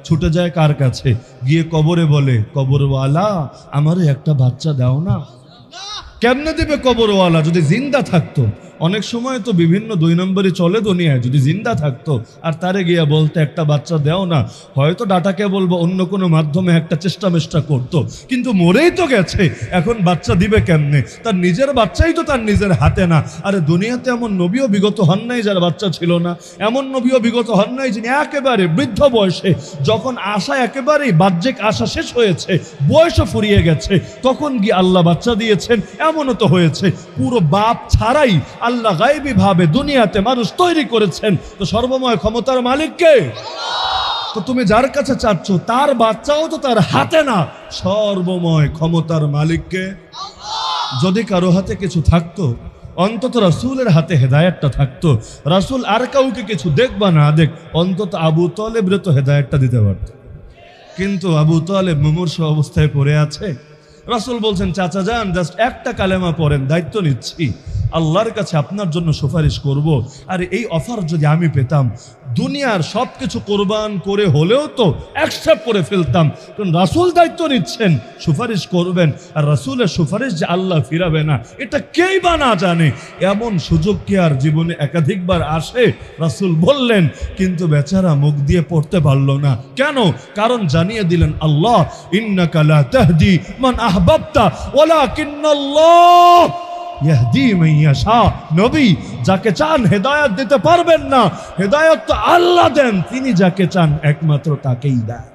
ছুটে যায় কার কাছে? গিয়ে কবরে বলে, কবরওয়ালা আমারে একটা বাচ্চা দাও না। কেমনে দিবে কবরওয়ালা? যদি জিন্দা থাকতো। অনেক সময় তো বিভিন্ন 2 নম্বরই চলে দুনিয়ায়, যদি জিন্দা থাকতো আর তারে গিয়া বলতে একটা বাচ্চা দেও না, হয়তো ডাটাকে বলবো অন্য কোনো মাধ্যমে একটা চেষ্টা করতো, কিন্তু মরেই তো গেছে, এখন বাচ্চা দিবে কেমনে? তার নিজের বাচ্চাই তো তার নিজের হাতে না। আরে দুনিয়াতে এমন নবীও বিগত হন নাই যার বাচ্চা ছিল না, এমন নবীও বিগত হন নাই যিনি একেবারে বৃদ্ধ বয়সে, যখন আশা একেবারেই বাহ্যিক আশা শেষ হয়েছে, বয়সও ফুরিয়ে গেছে, তখন গিয়ে আল্লাহ বাচ্চা দিয়েছেন। এমনও তো হয়েছে পুরো বাপ ছাড়াই আল্লাহ গায়বী ভাবে দুনিয়াতে মানুষ তৈরি করেছেন। তো সর্বময় ক্ষমতার মালিক কে? তো তুমি যার কাছে চাচ্ছ তার বাচ্চাও তো তার হাতে না, সর্বময় ক্ষমতার মালিককে। যদি কারো হাতে কিছু থাকতো, অন্তত রাসূলের হাতে হেদায়েতটা থাকতো। রাসূল আর কাউকে কিছু দেখ বা না দেখ, অন্তত আবু তালেবরে তো হেদায়েতটা দিতে পারত। কিন্তু আবু তালেব মুমূর্ষ অবস্থায় পড়ে আছে। রাসূল বলছেন, চাচা যান জাস্ট একটা কালেমা পড়েন, দায়িত্ব নিচ্ছি, আল্লাহর কাছে আপনার জন্য সুপারিশ করব। আর এই অফার যদি আমি পেতাম, দুনিয়ার সব কিছু কোরবান করে হলেও তো অ্যাকসেপ্ট করে ফেলতাম, কারণ রাসূল দায়িত্ব নিচ্ছেন, সুপারিশ করবেন, আর রাসূলের সুপারিশ যে আল্লাহ ফিরাবে না এটা কেই বা না জানে। এমন সুযোগ কি আর জীবনে একাধিকবার আসে? রাসূল বললেন, কিন্তু বেচারা মুখ দিয়ে পড়তে পারল না। কেন? কারণ জানিয়ে দিলেন আল্লাহ, ইন্নাকা লা তাহদি মান আহবাবতা ওয়ালাকিন্নাল্লাহ ইয়াহদি মান ইয়াশা। নবী যাকে চান হেদায়েত দিতে পারবেন না, হেদায়েত তো আল্লাহ দেন, তিনি যাকে চান একমাত্র তাকেই দেন।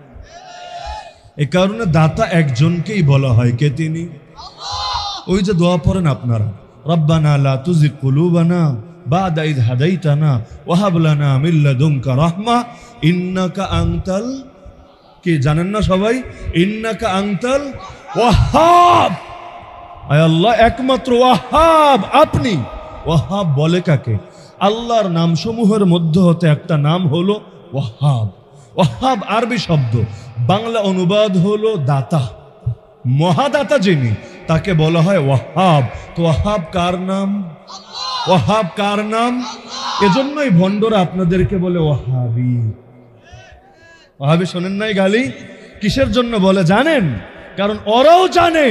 এই কারণে দাতা একজনকেই বলা হয়, কে তিনি? ওই যে দোয়া পড়েন আপনারা, রব্বানা লা তুজিগ কুলুবানা বাদা ইয হাদাইতানা ওয়া হাব লানা মিন লাদুনকা রাহমা ইন্নাকা আনতাল, কি জানেন না সবাই? ইন্নাকা আনতাল ওয়াহ্হাব। আয় আল্লাহ একমাত্র ওয়াহ্হাব আপনি। ওয়াহ্হাব বলে কাকে? আল্লাহর নামসমূহের মধ্যে হতে একটা নাম হলো ওয়াহ্হাব। ওয়াহ্হাব আরবি শব্দ, বাংলা অনুবাদ হলো দাতা, মহাদাতা যিনি, তাকে বলা হয় ওয়াহ্হাব। তো ওয়াহ্হাব কার নাম? ওয়াহ্হাব কার নাম? এজন্যই ভণ্ডরা আপনাদেরকে বলে ওয়াহাবি। ওয়াহাবি শোনেন নাই গালি? কিসের জন্য বলে জানেন? কারণ ওরাও জানে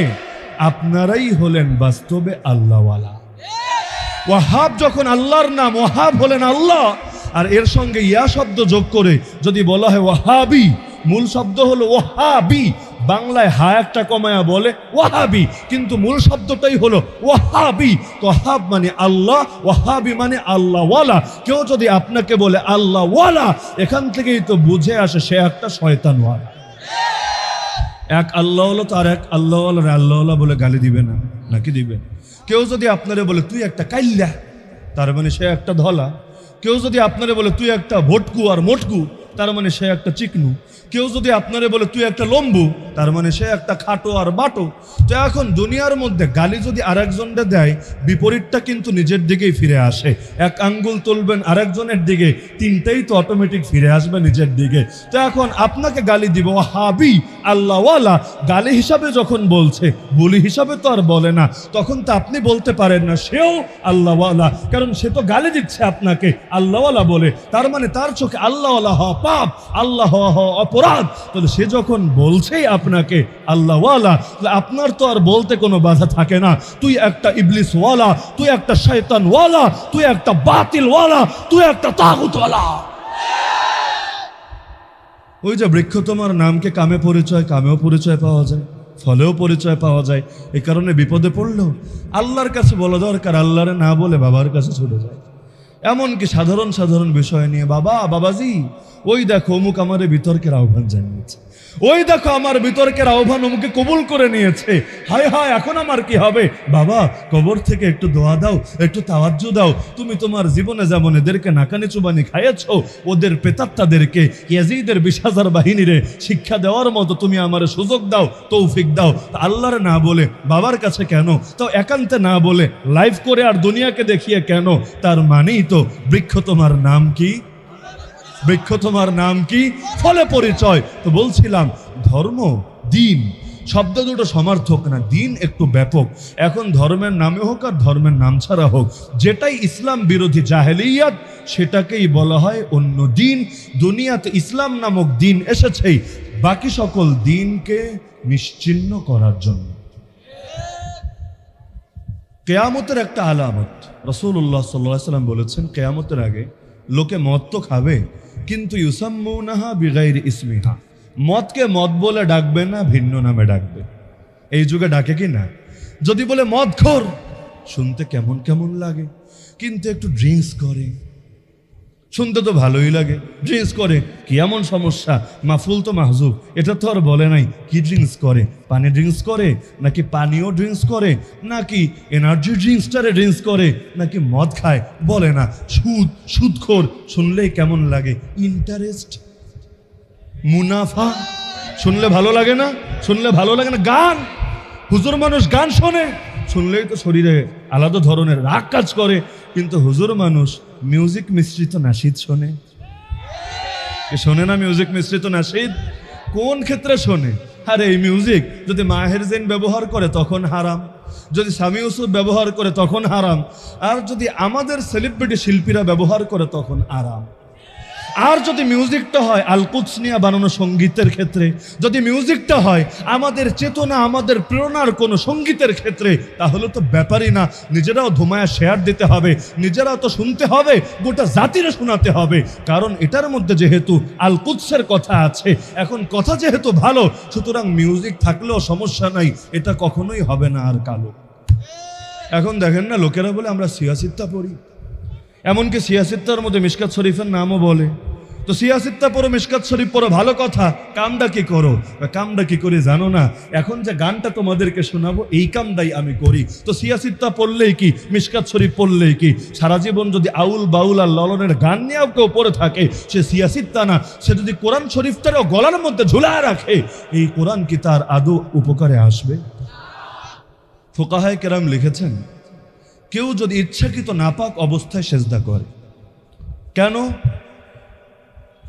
আপনারাই হলেন বাস্তবে আল্লাহওয়ালা। ওয়াহাব যখন আল্লাহর নাম, ওয়াহাব হলেন আল্লাহ, আর এর সঙ্গে ইয়া শব্দ যোগ করে যদি বলা হয় ওয়াহাবি, মূল শব্দ হলো ওয়াহাবি। বাংলায় হা একটা কমায়া বলে ওয়াহাবি, কিন্তু মূল শব্দটাই হলো ওয়াহাবি। তো ওয়াহাব মানে আল্লাহ, ওয়াহাবি মানে আল্লাহওয়ালা। কেউ যদি আপনাকে বলে আল্লাহওয়ালা, এখান থেকেই তো বুঝে আসে সে একটা শয়তানওয়ালা। এক আল্লাহওয়ালা তো আর এক আল্লাহওয়ালা আল্লাহওয়ালা বলে গালি দিবে না, নাকি দিবে? কেউ যদি আপনারে বলে তুই একটা কাইল্লা, তার মানে সে একটা ধলা। কেউ যদি আপনারে বলে তুই একটা ভটকু আর মোটকু, তার মানে সে একটা চিকনু। কেউ যদি আপনারে বলে তুই একটা লম্বু, তার মানে সে একটা খাটো আর বাটো। তো এখন দুনিয়ার মধ্যে গালি যদি আরেকজনকে দেয়, বিপরীতটা কিন্তু নিজের দিকেই ফিরে আসে। এক আঙ্গুল তুলবেন আরেকজনের দিকে, তিনটাই তো অটোমেটিক ফিরে আসবে নিজের দিকে। তো এখন আপনাকে গালি দিব ওয়াহাবি আল্লাহওয়ালা, গালি হিসাবে যখন বলছে, বলি হিসাবে তো আর বলে না, তখন তো আপনি বলতে পারেন না সেও আল্লাহওয়ালা, কারণ সে তো গালি দিচ্ছে আপনাকে আল্লাহওয়ালা বলে। তার মানে তার চোখে আল্লাহওয়ালা হওয়া পাপ, আল্লাহ হওয়া অপরাধ। তাহলে সে যখন বলছেই আপনাকে আল্লাহওয়ালা, আপনার তো আর বলতে কোনো বাধা থাকে না, তুই একটা ইবলিসওয়ালা, তুই একটা শয়তানওয়ালা, তুই একটা বাতিলওয়ালা, তুই একটা তাগুতওয়ালা। ওই যে বৃক্ষ তোমার নামকে কামে পরিচয়, কামেও পরিচয় পাওয়া যায়, ফলেও পরিচয় পাওয়া যায়। এই কারণে বিপদে পড়লেও আল্লাহর কাছে বলা দরকার, আল্লাহরে না বলে বাবার কাছে ছুটে যায়। এমনকি সাধারণ সাধারণ বিষয় নিয়ে, বাবা বাবাজি ওই দেখো অমুক আমারে বিতর্কের আহ্বান জানিয়েছে, ওই দেখো আমার বিতর্কের আহ্বান অমুকে কবুল করে নিয়েছে, হায় হায় এখন আমার কি হবে? বাবা কবর থেকে একটু দোয়া দাও, একটু তাওয়াজ্জু দাও। তুমি তোমার জীবনে যেমন এদেরকে নাকানি চুবানি খাইয়েছ, ওদের প্রেতাত্মাদেরকে ইয়াজিদের 20,000 বাহিনীরে শিক্ষা দেওয়ার মতো তুমি আমার সুযোগ দাও, তৌফিক দাও। আল্লাহর না বলে বাবার কাছে কেন? তাও একান্তে না বলে লাইভ করে আর দুনিয়াকে দেখিয়ে কেন? তার মানেই তো বৃক্ষ তোমার নাম কি? বৃক্ষ তোমার নাম কি? ফলে পরিচয়। তো বলছিলাম ধর্ম, দিন শব্দ দুটো সমার্থক না, দিন একটু ব্যাপক। এখন ধর্মের নামে হোক আর ধর্মের নাম ছাড়া হোক, যেটাই ইসলাম বিরোধী জাহেলিয়াত সেটাকেই বলা হয় অন্য দিন। দুনিয়াতে ইসলাম নামক দিন এসেছেই বাকি সকল দিনকে নিশ্চিহ্ন করার জন্য। কেয়ামতের একটা আলামত রাসূলুল্লাহ সাল্লাল্লাহু আলাইহি ওয়াসাল্লাম বলেছেন, কেয়ামতের আগে লোকে মদ তো খাবে, কিন্তু ইউসাম্মুনাহা বিগাইরি ইসমিহা, মদকে মদ বলে ডাকবে না, ভিন্ন নামে ডাকবে। এই যুগে ডাকে কি না? যদি বলে মদখোর, শুনতে কেমন কেমন লাগে, কিন্তু একটু ড্রিঙ্কস করে, শুনতে তো ভালোই লাগে। ড্রিঙ্কস করে কি এমন সমস্যা? মাহফুল তো মাহজুব, এটা তো আর বলে নাই। কি ড্রিঙ্কস করে? পানি ড্রিঙ্কস করে, নাকি পানীয় ড্রিঙ্কস করে, নাকি এনার্জি ড্রিঙ্কসটারে ড্রিঙ্কস করে, নাকি মদ খায়? বলে না। সুদখোর, শুনলেই কেমন লাগে? ইন্টারেস্ট, মুনাফা, শুনলে ভালো লাগে না? শুনলে ভালো লাগে না? গান, হুজুর মানুষ গান শোনে, শুনলেই তো শরীরে আলাদা ধরনের রাগ কাজ করে। কিন্তু হুজুর মানুষ মিউজিক মিশ্রিত নাশিদ শোনে। শোনে না মিউজিক মিশ্রিত নাশিদ? কোন ক্ষেত্রে শোনে? আরে এই মিউজিক যদি মাহের জৈন ব্যবহার করে তখন হারাম, যদি সামি ইউসুফ ব্যবহার করে তখন হারাম, আর যদি আমাদের সেলিব্রিটি শিল্পীরা ব্যবহার করে তখন আরাম। আর যদি মিউজিকটা হয় আল কুদস নিয়ে বানানো সঙ্গীতের ক্ষেত্রে, যদি মিউজিকটা হয় আমাদের চেতনা, আমাদের প্রেরণার কোনো সঙ্গীতের ক্ষেত্রে, তাহলে তো ব্যাপারই না। নিজেরাও ধুমায়া শেয়ার দিতে হবে, নিজেরাও তো শুনতে হবে, গোটা জাতিরে শোনাতে হবে। কারণ এটার মধ্যে যেহেতু আল কুদসের কথা আছে, এখন কথা যেহেতু ভালো, সুতরাং মিউজিক থাকলেও সমস্যা নাই, এটা কখনোই হবে না আর কালো। এখন দেখেন না, লোকেরা বলে আমরা সিয়াসিত্তা পড়ি, এমনকি সিয়াসিত্তার মধ্যে মিশকাত শরীফের নামও বলে। তো সিয়াসিত্তা পড়ো, মিশকাত শরীফ পড়ো, ভালো কথা, কামটা কি করো? কামটা কি করি জানো না? এখন যে গানটা তোমাদেরকে শোনাবো এই কামটাই আমি করি। তো সিয়াসিত্তা পড়লেই কি, মিশকাত শরীফ পড়লেই কি? সারা জীবন যদি আউল বাউল আর ললনের গান নিয়েও কেউ পড়ে থাকে, সে সিয়াসিত্তা না। সে যদি কোরআন শরীফটারও গলার মধ্যে ঝুলা রাখে, এই কোরআন কি তার আদৌ উপকারে আসবে? ফুকাহায়ে কেরাম লিখেছেন, কেউ যদি ইচ্ছাকৃত নাপাক অবস্থায় সেজদা করে, কেন?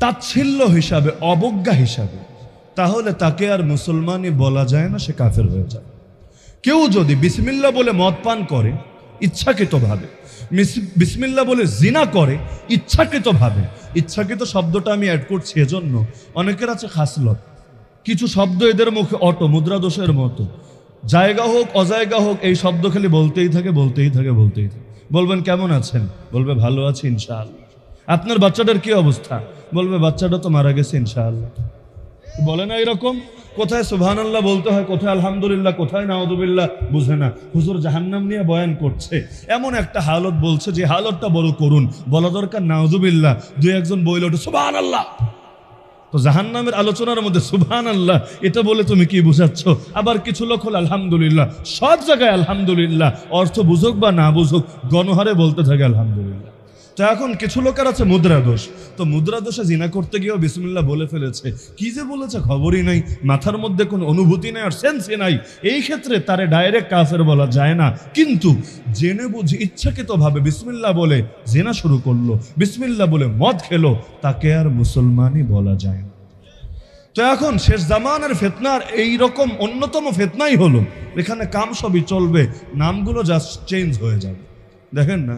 তাচ্ছিল্য হিসাবে, অবজ্ঞা হিসাবে, তাহলে তাকে আর মুসলমানই বলা যায় না, সে কাফের হয়ে যায়। কেউ যদি বিসমিল্লাহ বলে মদ পান করে ইচ্ছাকৃতভাবে, বিসমিল্লাহ বলে জিনা করে ইচ্ছাকৃতভাবে, ইচ্ছাকৃত শব্দটা আমি অ্যাড করছি এজন্য, অনেকের আছে খাসলত, কিছু শব্দ এদের মুখে অটো মুদ্রা দোষের মতো, জায়গা হোক অজায়গা হোক এই শব্দ খালি বলতেই থাকে, বলতেই থাকে, বলতেই থাকে। বলবেন কেমন আছেন? বলবে ভালো আছি ইনশাআল্লাহ। আপনার বাচ্চাটার কি অবস্থা? বলবে বাচ্চাটা তো মারা গেছে ইনশাআল্লাহ। বলে না এরকম? কোথায় সুবহানাল্লাহ বলতে হয়, কোথায় আলহামদুলিল্লাহ, কোথায় নাউযুবিল্লাহ, বুঝে না। হুজুর জাহান্নাম নিয়ে বয়ান করছে, এমন একটা হালত বলছে যে হালতটা বড় করুন, বলা দরকার নাউযুবিল্লাহ, দুই একজন বইল ওঠে সুবহানাল্লাহ। তো জাহান্নামের আলোচনার মধ্যে সুবহানাল্লাহ এটা বলে তুমি কি বুঝাচ্ছ? আবার কিছু লোক হল আলহামদুলিল্লাহ, সব জায়গায় আলহামদুলিল্লাহ, অর্থ বুঝুক বা না বুঝুক গণহারে বলতে থাকে আলহামদুলিল্লাহ। তো এখন কিছু লোকের আছে মুদ্রা দোষ, তো মুদ্রা দোষে জিনা করতে গিয়েও বিসমিল্লাহ বলে ফেলেছে। কি যে বলেছে খবরই নাই, মাথার মধ্যে কোনো অনুভূতি নাই আর সেন্সই নাই। এই ক্ষেত্রে তারে ডাইরেক্ট কাফের বলা যায় না, কিন্তু জেনে বুঝে ইচ্ছাকৃতভাবে বিসমিল্লাহ বলে জিনা শুরু করলো, বিসমিল্লাহ বলে মদ খেলো, তাকে আর মুসলমানই বলা যায় না। তো এখন শেষ জামানের ফিতনার এইরকম অন্যতম ফিতনাই হলো, এখানে কাম সবই চলবে, নামগুলো জাস্ট চেঞ্জ হয়ে যাবে। দেখেন না,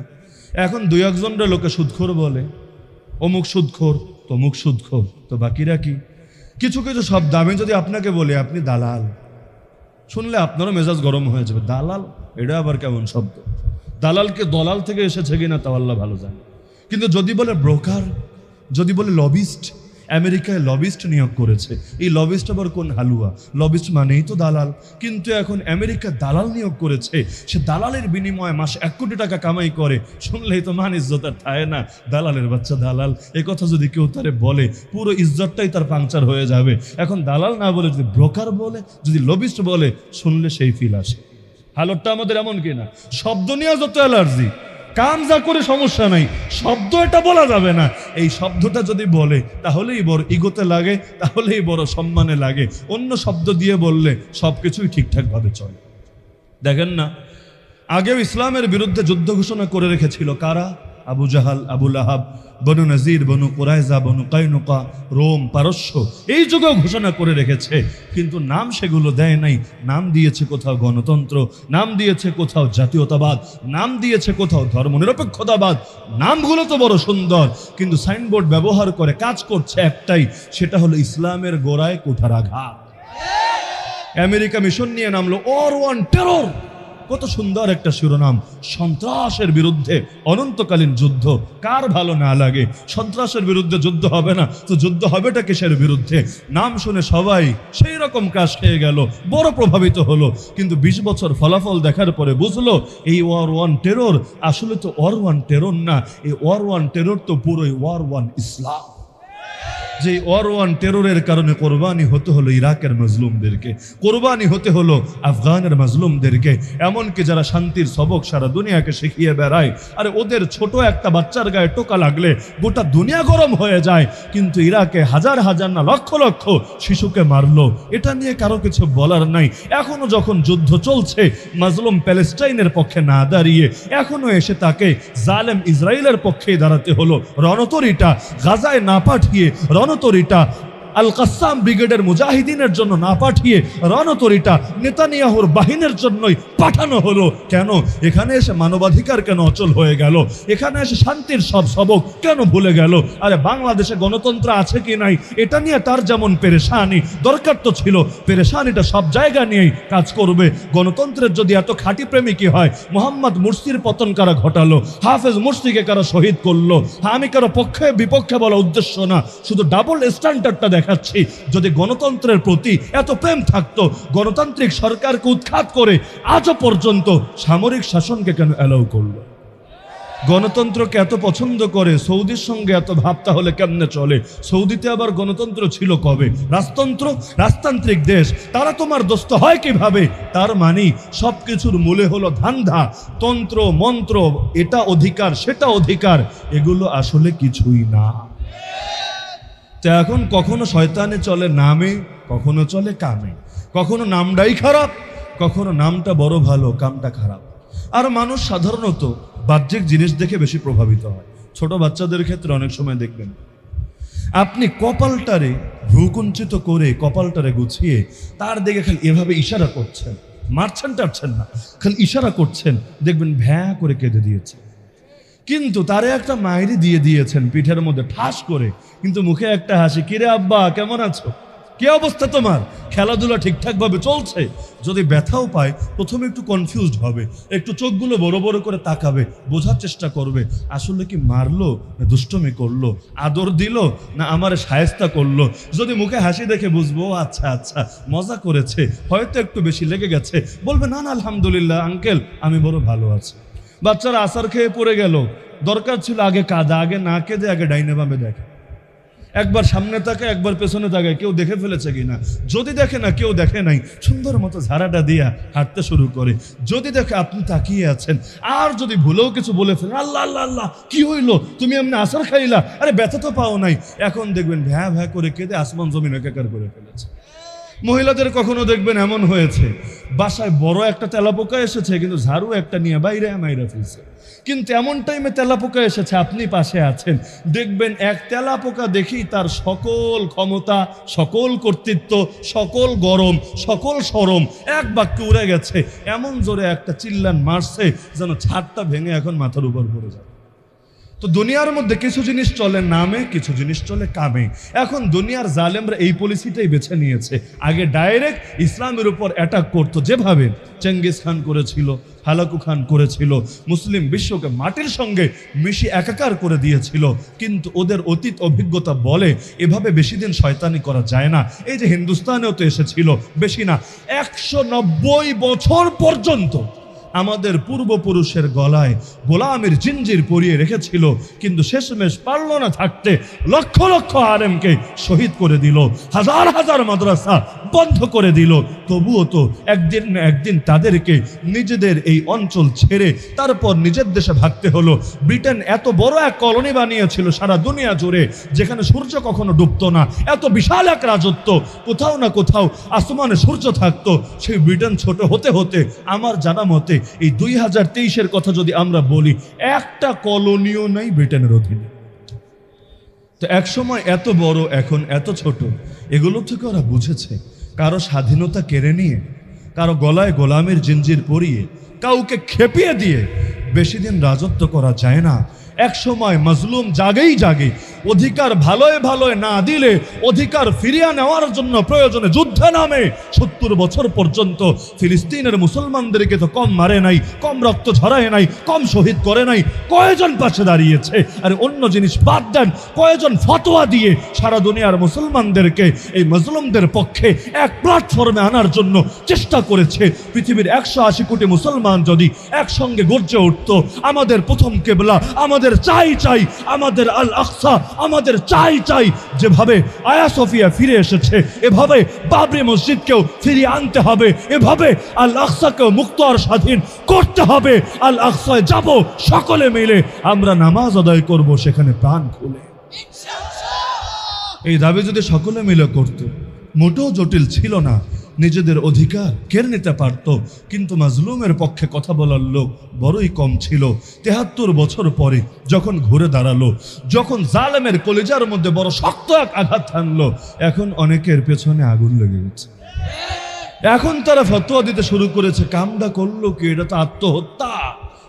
এখন দুই একজনের লোকে সুদখোর বলে, অমুক সুদখোর, তমুক সুদখোর, তো বাকিরা কি? কিছু কিছু শব্দ আমি যদি আপনাকে বলি আপনি দালাল, শুনলে আপনারও মেজাজ গরম হয়ে যাবে। দালাল, এটা আবার কেমন শব্দ? দালালকে দলাল থেকে এসেছে কিনা তাও আল্লাহ ভালো জানে। কিন্তু যদি বলে ব্রোকার, যদি বলে লবিস্ট, আমেরিকায় লবিস্ট নিয়োগ করেছে, এই লবিস্ট আবার কোন হালুয়া? লবিস্ট মানেই তো দালাল। কিন্তু এখন আমেরিকা দালাল নিয়োগ করেছে, সে দালালের বিনিময়ে মাসে 1 কোটি টাকা কামাই করে, শুনলেই তো মান ইজ্জত আর থাকে না। দালালের বাচ্চা দালাল, এ কথা যদি কেউ তারে বলে পুরো ইজ্জতটাই তার পাংচার হয়ে যাবে। এখন দালাল না বলে যদি ব্রোকার বলে, যদি লবিস্ট বলে, শুনলে সেই ফিল আসে। হালতটা আমাদের এমন কিনা? শব্দ নিয়ে যত অ্যালার্জি, কাম যা করে সমস্যা নাই, শব্দ এটা বলা যাবে না, এই শব্দটা যদি বলে তাহলেই বড় ইগোতে লাগে, তাহলেই বড় সম্মানে লাগে। অন্য শব্দ দিয়ে বললে সবকিছুই ঠিকঠাকভাবে চলে। দেখেন না, আগেও ইসলামের বিরুদ্ধে যুদ্ধ ঘোষণা করে রেখেছিল কারা? আবু জাহাল, আবু লাহাব, বনু নজির, বনু কুরাইজা, বনু কাইনুকা, রোম, পারস্য এই যুগেও ঘোষণা করে রেখেছে, কিন্তু নাম সেগুলো দেয় নাই। নাম দিয়েছে কোথাও গণতন্ত্র, নাম দিয়েছে কোথাও জাতীয়তাবাদ, নাম দিয়েছে কোথাও ধর্মনিরপেক্ষতাবাদ। নামগুলো তো বড় সুন্দর, কিন্তু সাইনবোর্ড ব্যবহার করে কাজ করছে একটাই, সেটা হলো ইসলামের গোড়ায় কুঠারাঘাত। আমেরিকা মিশন নিয়ে নামলো ওয়ার ওয়ান টেরর, কত সুন্দর একটা শিরোনাম। সন্ত্রাসের বিরুদ্ধে অনন্তকালীন যুদ্ধ, কার ভালো না লাগে? সন্ত্রাসের বিরুদ্ধে যুদ্ধ হবে না তো যুদ্ধ হবেটা কিসের বিরুদ্ধে? নাম শুনে সবাই সেই রকম কাজ খেয়ে গেল, বড় প্রভাবিত হলো, কিন্তু 20 বছর ফলাফল দেখার পরে বুঝলো এই ওয়ার ওয়ান টেরর আসলে তো ওয়ার ওয়ান টেরর না, এই ওয়ার ওয়ান টেরর তো পুরোই ওয়ার ওয়ান ইসলাম। যে ওয়ার ওয়ান টেররের কারণে কোরবানি হতে হলো ইরাকের মজলুমদেরকে, কোরবানি হতে হলো আফগানের মজলুমদেরকে, এমনকি যারা শান্তির সবক সারা দুনিয়াকে শিখিয়ে বেড়ায়, আরে ওদের ছোট একটা বাচ্চার গায়ে টোকা লাগলে গোটা দুনিয়া গরম হয়ে যায়, কিন্তু ইরাকে হাজার হাজার না লক্ষ লক্ষ শিশুকে মারলো। এটা নিয়ে কারো কিছু বলার নাই। এখনো যখন যুদ্ধ চলছে, মাজলুম প্যালেস্টাইনের পক্ষে না দাঁড়িয়ে এখনো এসে তাকে জালেম ইসরায়েলের পক্ষে দাঁড়াতে হলো। রণতরীটা গাজায় না পাঠিয়ে, রণতরীটা আল কাসাম ব্রিগেডের মুজাহিদিনের জন্য না পাঠিয়ে রণতরীটা নেতানিয়াহুর বাহিনীর জন্যই পাঠানো হলো। কেন? এখানে এসে মানবাধিকার কেন অচল হয়ে গেল? এখানে এসে শান্তির সব সবক কেন ভুলে গেল? আরে বাংলাদেশে গণতন্ত্র আছে কি নাই এটা নিয়ে তার যেমন পেরেশানি, দরকার তো ছিল পেরেশানিটা সব জায়গা নিয়েই কাজ করবে। গণতন্ত্রের যদি এত খাঁটি প্রেমিকই হয়, মোহাম্মদ মুরসির পতন কারা ঘটালো? হাফেজ মুরসিকে কারা শহীদ করলো? আমি কারো পক্ষে বিপক্ষে বলা উদ্দেশ্য না, শুধু ডাবল স্ট্যান্ডার্ডটা দেখাচ্ছি। যদি গণতন্ত্রের প্রতি এত প্রেম থাকতো, গণতান্ত্রিক সরকারকে উৎখাত করে আজও পর্যন্ত সামরিক শাসনকে কেন অ্যালাউ করলো? গণতন্ত্রকে এত পছন্দ করে, সৌদির সঙ্গে এত ভাব তাহলে কেমনে চলে? সৌদিতে আবার গণতন্ত্র ছিল কবে? রাজতন্ত্র, রাজতান্ত্রিক দেশ, তারা তোমার দোস্ত হয় কিভাবে? তার মানে সবকিছুর মূলে হলো ধান্ধা, তন্ত্র মন্ত্র, এটা অধিকার সেটা অধিকার, এগুলো আসলে কিছুই না। তো এখন কখনো শয়তানে চলে নামে, কখনো চলে কামে, কখনো নামটাই খারাপ, কখনো নামটা বড় ভালো, কামটা খারাপ। আর মানুষ সাধারণত বাহ্যিক জিনিস দেখে বেশি প্রভাবিত হয়। ছোট বাচ্চাদের ক্ষেত্রে অনেক সময় দেখবেন আপনি কপালটারে ভ্রুকুঞ্চিত করে, কপালটারে গুছিয়ে তার দিকে খালি এভাবে ইশারা করছেন, মারছেন টারছেন না, খালি ইশারা করছেন, দেখবেন ভ্যা করে কেঁদে দিয়েছে। কিন্তু তারে একটা মায়েরই দিয়ে দিয়েছেন পিঠের মধ্যে ঠাস করে, কিন্তু মুখে একটা হাসি, কিরে আব্বা কেমন আছো, কি অবস্থা তোমার, খেলাধুলা ঠিকঠাক ভাবে চলছে? যদি ব্যথাও পায় প্রথমে একটু কনফিউজড হবে, একটু চোখগুলো বড় বড় করে তাকাবে, বোঝার চেষ্টা করবে আসলে কি মারলো না দুষ্টমি করলো, আদর দিল না আমার শায়েস্তা করলো। যদি মুখে হাসি দেখে বুঝবো আচ্ছা আচ্ছা মজা করেছে, হয়তো একটু বেশি লেগে গেছে, বলবে না না আলহামদুলিল্লাহ আঙ্কেল আমি বড় ভালো আছি। বাচ্চারা আসার খেয়ে পড়ে গেল, দরকার ছিল আগে কাঁদা, আগে না কেঁদে আগে ডাইনে বামে দেখে, একবার সামনে তাকায় একবার পেছনে তাকায়, কেউ দেখে ফেলেছে কিনা। যদি দেখে না কেউ দেখে নাই, সুন্দর মতো ঝাড়াটা দিয়া হাঁটতে শুরু করে। যদি দেখে আপনি তাকিয়ে আছেন, আর যদি ভুলেও কিছু বলে ফেলেন, আল্লাহ আল্লাহ আল্লাহ কি হইলো, তুমি এমনি আসার খাইলা, আরে ব্যথা তো পাও নাই, এখন দেখবেন ভ্যা ভ্যা করে কেঁদে আসমান জমিন একাকার করে ফেলেছে। মহিলাদের কখনো দেখবেন এমন হয়েছে, বাসায় বড় একটা তেলাপোকা এসেছে, কিন্তু ঝাড়ু একটা নিয়ে বাইরে মাইরা ফেলছে, কিন্তু এমন টাইমে তেলাপোকা এসেছে, আপনি পাশে আছেন, দেখবেন এক তেলাপোকা দেখেই তার সকল ক্ষমতা, সকল কর্তৃত্ব, সকল গরম, সকল শরম এক বাক্যে উড়ে গেছে। এমন জোরে একটা চিল্লান মারছে যেন ছাদটা ভেঙে এখন মাথার উপর পড়ে যায়। তো দুনিয়ার মধ্যে কিছু জিনিস চলে নামে, কিছু জিনিস চলে কামে। এখন দুনিয়ার জালেমরা এই পলিসিটাই বেছে নিয়েছে। আগে ডাইরেক্ট ইসলামের উপর অ্যাটাক করতো, যেভাবে চেঙ্গিস খান করেছিল, হালাকু খান করেছিল, মুসলিম বিশ্বকে মাটির সঙ্গে মিশিয়ে একাকার করে দিয়েছিল। কিন্তু ওদের অতীত অভিজ্ঞতা বলে এভাবে বেশি দিন শয়তানি করা যায় না। এই যে হিন্দুস্তানেও তো এসেছিল, বেশি না 190 বছর পর্যন্ত আমাদের পূর্বপুরুষের গলায় গোলামের জিঞ্জির পরিয়ে রেখেছিল, কিন্তু শেষমেশ পারল না থাকতে, লক্ষ লক্ষ আলেমকে শহীদ করে দিল, হাজার হাজার মাদ্রাসা বন্ধ করে দিল। তবুও তো একদিন না একদিন তাদেরকে নিজেদের এই অঞ্চল ছেড়ে তারপর নিজের দেশে ভাগতে হলো। ব্রিটেন এত বড় এক কলোনি বানিয়েছিল সারা দুনিয়া জুড়ে, যেখানে সূর্য কখনো ডুবতো না, এত বিশাল এক রাজত্ব, কোথাও না কোথাও আসমানে সূর্য থাকতো। সেই ব্রিটেন ছোট হতে হতে আমার জানা মতে এই 2023-এর কথা যদি আমরা বলি, একটা কলোনিও নাই ব্রিটেনের অধীনে। তো এক সময় এত বড়, এখন এত ছোট, এগুলো থেকে ওরা বুঝেছে কারো স্বাধীনতা কেড়ে নিয়ে, কারো গলায় গোলামের জিঞ্জির পরিয়ে, কাউকে খেপিয়ে দিয়ে বেশি দিন রাজত্ব করা যায় না। এক সময় মজলুম জাগেই জাগে, অধিকার ভালোয় ভালোয় না দিলে অধিকার ফিরিয়ে নেওয়ার জন্য প্রয়োজনে যুদ্ধে নামে। 70 বছর পর্যন্ত ফিলিস্তিনের মুসলমানদেরকে তো কম মারে নাই, কম রক্ত ঝরায় নাই, কম শহীদ করে নাই। কয়জন পাশে দাঁড়িয়েছে? আর অন্য জিনিস বাদ দেন, কয়জন ফতোয়া দিয়ে সারা দুনিয়ার মুসলমানদেরকে এই মজলুমদের পক্ষে এক প্ল্যাটফর্মে আনার জন্য চেষ্টা করেছে। পৃথিবীর 180 কোটি মুসলমান যদি একসঙ্গে গর্জে উঠত, আমাদের প্রথম কেবলা, আমাদের চাই চাই, আমাদের আল আকসা, আমাদের চাই চাই, যেভাবে আয়া সোফিয়া ফিরে এসেছে এভাবে বাবরি মসজিদকেও ফিরিয়ে আনতে হবে, এভাবে আল আকসাকেও মুক্ত আর স্বাধীন করতে হবে। আল আকসায় যাব, সকলে মিলে আমরা নামাজ আদায় করব সেখানে প্রাণ খুলে। এই দাবি যদি সকলে মিলে করত, মোটেও জটিল ছিল না, নিজেদের অধিকার কেড়ে নিতে পারত। কিন্তু মাজলুমের পক্ষে কথা বলার লোক বড়ই কম ছিল। 73 বছর পরে যখন ঘুরে দাঁড়ালো, যখন জালেমের কলিজার মধ্যে বড় শক্ত এক আঘাত হানলো, এখন অনেকের পেছনে আগুন লেগে গেছে। এখন তারা ফতোয়া দিতে শুরু করেছে, কামটা করলো কি? এটা তো আত্মহত্যা,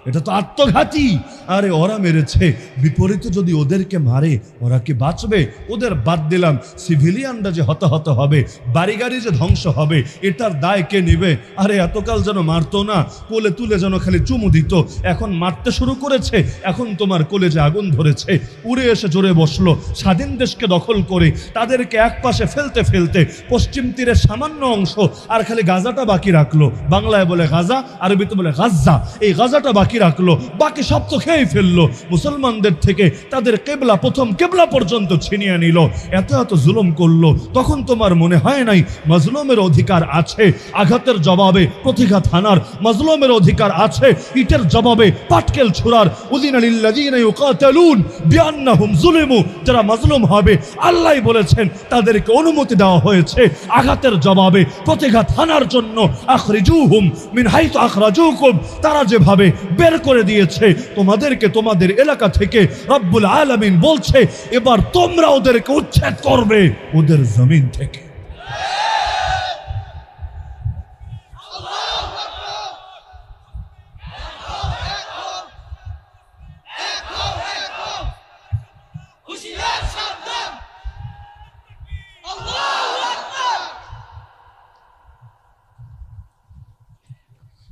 এটা তো আত্মঘাতী। আরে ওরা মেরেছে, বিপরীতে যদি ওদেরকে মারে ওরা কি বাঁচবে? ওদের বাদ দিলাম, সিভিলিয়ানরা যে হতাহত হবে, বাড়ি গাড়ি যে ধ্বংস হবে, এটার দায় কে নেবে? আরে এতকাল যেন মারতো না, কোলে তুলে যেন খালি চুমু দিত, এখন মারতে শুরু করেছে, এখন তোমার কলেজে আগুন ধরেছে, উড়ে এসে জোরে বসলো। স্বাধীন দেশকে দখল করে তাদেরকে এক পাশে ফেলতে ফেলতে পশ্চিম তীরের সামান্য অংশ আর খালি গাজাটা বাকি রাখলো। বাংলায় বলে গাজা, আরবিতে বলে গাজ্জা। এই গাজাটা বাকি রাখলো, বাকি সব তো খেয়ে ফেললো। মুসলমানদের থেকে তাদের কেবলা, প্রথম কেবলা পর্যন্ত ছিনিয়ে নিল। এত এত জুলুম করলো। তখন তোমার মনে হয় নাই মাজলুমের অধিকার আছে আঘাতের জবাবে প্রতিঘাত হানার? মাজলুমের অধিকার আছে ইটের জবাবে পাটকেল ছোড়ার? উযিনা লিল্লাযীনা ইউকাতালুন বিআন্নাহুম যুলিমু। যারা মাজলুম হবে আল্লাহ বলেছেন তাদেরকে অনুমতি দেওয়া হয়েছে আঘাতের জবাবে প্রতিঘাত হানার জন্য। আখরিজুহুম মিন হাইতু আখরাজুকুম। তারা যেভাবে বের করে দিয়েছে তোমাদেরকে তোমাদের এলাকা থেকে, রব্বুল আলামিন বলছে এবার তোমরা ওদেরকে উচ্ছেদ করবে ওদের জমিন থেকে।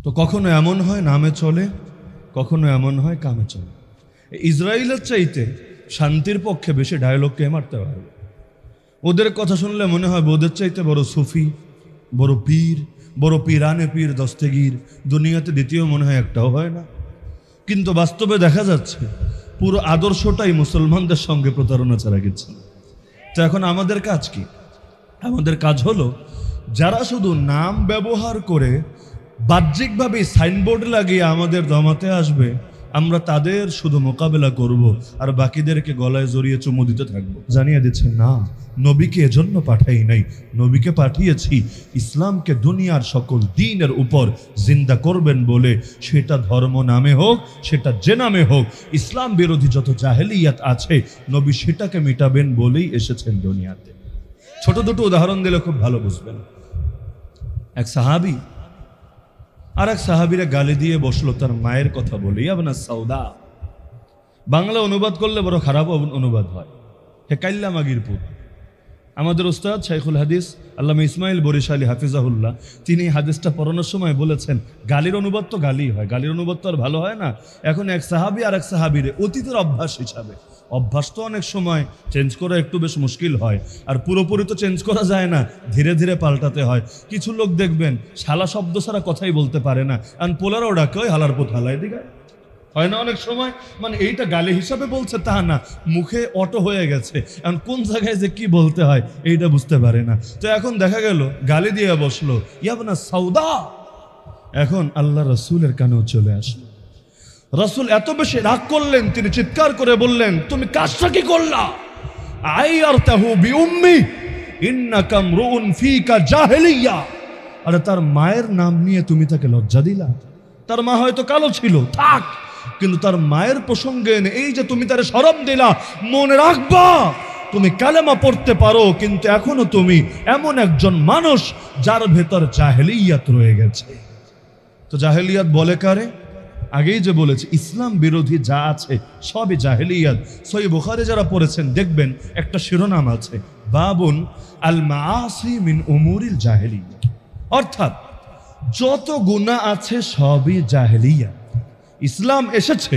তো কখনো এমন হয় নামে চলে, কখনো এমন হয় কামে চলে। ইসরায়েলের চাইতে শান্তির পক্ষে বেশি ডায়লগ কে মারতে পারবে? ওদের কথা শুনলে মনে হয় ওদের চাইতে বড় সুফি, বড় পীর, বড় পীরানে পীর দস্তগীর দুনিয়াতে দ্বিতীয় মনে হয় একটাও হয় না। কিন্তু বাস্তবে দেখা যাচ্ছে পুরো আদর্শটাই মুসলমানদের সঙ্গে প্রতারণা ছাড়া গেছে। তো এখন আমাদের কাজ কি? আমাদের কাজ হলো যারা শুধু নাম ব্যবহার করে বাহ্যিকভাবে সাইনবোর্ড লাগিয়ে আমাদের জমাতে আসবে, আমরা তাদের শুধু মোকাবেলা করব আর বাকিদেরকে গলায় জড়িয়ে চুমু দিতে থাকবো। জানিয়ে দিচ্ছে না, নবীকে এজন্য পাঠাই নাই, নবীকে পাঠিয়েছি ইসলামকে দুনিয়ার সকল দ্বীনের উপর জিন্দা করবেন বলে। সেটা ধর্ম নামে হোক, সেটা যে নামে হোক, ইসলাম বিরোধী যত জাহেলিয়াত আছে নবী সেটাকে মিটাবেন বলেই এসেছেন দুনিয়াতে। ছোট দুটো উদাহরণ দিলে খুব ভালো বুঝবেন। এক সাহাবী আর এক সাহাবীরা গালি দিয়ে বসলো তার মায়ের কথা বলে, ইয়াবনা সাউদা। বাংলা অনুবাদ করলে বড় খারাপ অনুবাদ হয়, হে কাল্লা মাগির পুত। আমাদের উস্তাদ শাইখুল হাদিস আল্লামা ইসমাইল বরিশালী হাফিজাহুল্লাহ, তিনি হাদিসটা পড়ানোর সময় বলেছেন গালির অনুবাদ তো গালি হয়, গালির অনুবাদ তো আর ভালো হয় না। এখন এক সাহাবী আর এক সাহাবীরে অতীতের অভ্যাস হিসাবে, অভ্যাস তো অনেক সময় চেঞ্জ করা একটু বেশ মুশকিল হয়, আর পুরোপুরি তো চেঞ্জ করা যায় না, ধীরে ধীরে পাল্টাতে হয়। কিছু লোক দেখবেন শালা শব্দ ছাড়া কথাই বলতে পারে না, আর পোলারাও ডাকে ওই হালার পোত হালাই দিকে হয় না অনেক সময়। মানে এইটা গালি হিসাবে বলছে তা না, মুখে অটো হয়ে গেছে, এখন কোন জায়গায় যে কি বলতে হয় এইটা বুঝতে পারে না। তো এখন দেখা গেল গালি দিয়ে বসলো, ইয়াবনা সাউদা। এখন আল্লাহ রসুলের কানেও চলে আসলো। রসুল এত বেশি রাগ করলেন, তিনি চিৎকার করে বললেন, তুমি কাজটা কি করলা? আইয়ারতাহু বিউম্মি ইন্নাকা মরউন ফীকা জাহিলিয়া। আরে তার মায়ের নাম নিয়ে তুমি তাকে লজ্জা দিলা? তার মা হয়তো কালো ছিল, থাক, কিন্তু তার মায়ের প্রসঙ্গে এনে এই যে তুমি তারে শরম দিলা, মনে রাখবা তুমি কালেমা পড়তে পারো, কিন্তু এখনো তুমি এমন একজন মানুষ যার ভেতর জাহেলিয়াত রয়ে গেছে। তো জাহেলিয়াত বলে কারে? আগেই যে বলেছে ইসলাম বিরোধী যা আছে সবই জাহেলিয়াত। সহিহ বুখারী যারা পড়েছেন দেখবেন একটা শিরোনাম আছে, বাবুন আল মাআসি মিন উমুরিল জাহেলিয়া, অর্থাৎ যত গুনাহ আছে সবই জাহেলিয়াত। ইসলাম এসেছে